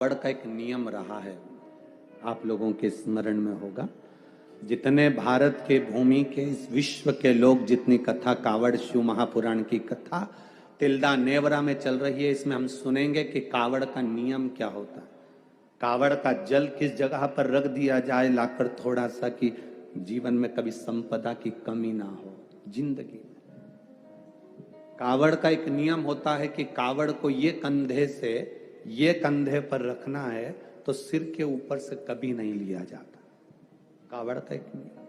कावड़ का एक नियम रहा है, आप लोगों के स्मरण में होगा। जितने भारत के भूमि के इस विश्व के लोग जितनी कथा कावड़ शिव महापुराण की कथा तिल्दा नेवरा में चल रही है, इसमें हम सुनेंगे कि कावड़ का नियम क्या होता है। कावड़ का जल किस जगह पर रख दिया जाए लाकर थोड़ा सा, कि जीवन में कभी संपदा की कमी ना हो जिंदगी में। कावड़ का एक नियम होता है कि कावड़ को ये कंधे से ये कंधे पर रखना है तो सिर के ऊपर से कभी नहीं लिया जाता। कावड़ का एक नियम है।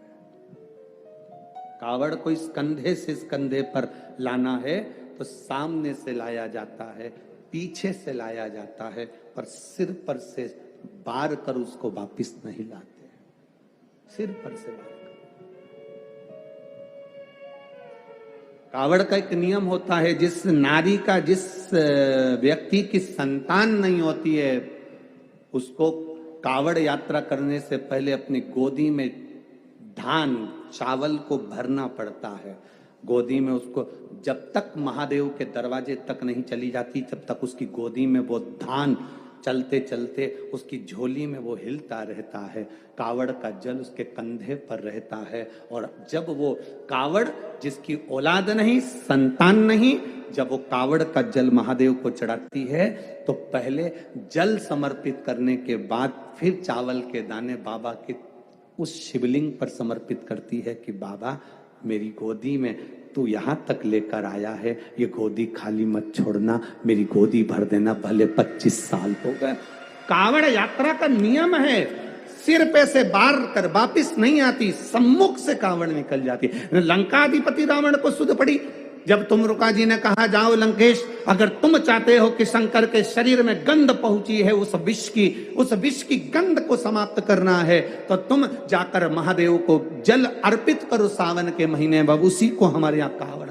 कावड़ को इस कंधे से इस कंधे पर लाना है तो सामने से लाया जाता है, पीछे से लाया जाता है, पर सिर पर से बार कर उसको वापिस नहीं लाते। सिर पर से बार कर। कावड़ का एक नियम होता है, जिस नारी का, जिस व्यक्ति की संतान नहीं होती है, उसको कावड़ यात्रा करने से पहले अपनी गोदी में धान चावल को भरना पड़ता है। गोदी में उसको जब तक महादेव के दरवाजे तक नहीं चली जाती, जब तक उसकी गोदी में वो धान चलते चलते उसकी झोली में वो हिलता रहता है। कावड़ का जल उसके कंधे पर रहता है, और जब वो कावड़, जिसकी औलाद नहीं, संतान नहीं, जब वो कावड़ का जल महादेव को चढ़ाती है तो पहले जल समर्पित करने के बाद फिर चावल के दाने बाबा के उस शिवलिंग पर समर्पित करती है कि बाबा मेरी गोदी में तू यहाँ तक लेकर आया है, ये गोदी खाली मत छोड़ना, मेरी गोदी भर देना, भले 25 साल हो गए। कावड़ यात्रा का नियम है, सिर पे से बार कर वापिस नहीं आती, सम्मुख से कावड़ निकल जाती। लंकाधिपति रावण को सुध पड़ी जब तुमरुका जी ने कहा जाओ लंकेश, अगर तुम चाहते हो कि शंकर के शरीर में गंध पहुंची है, उस विष की गंध को समाप्त करना है, तो तुम जाकर महादेव को जल अर्पित करो सावन के महीने में, उसी को हमारे यहाँ कावड़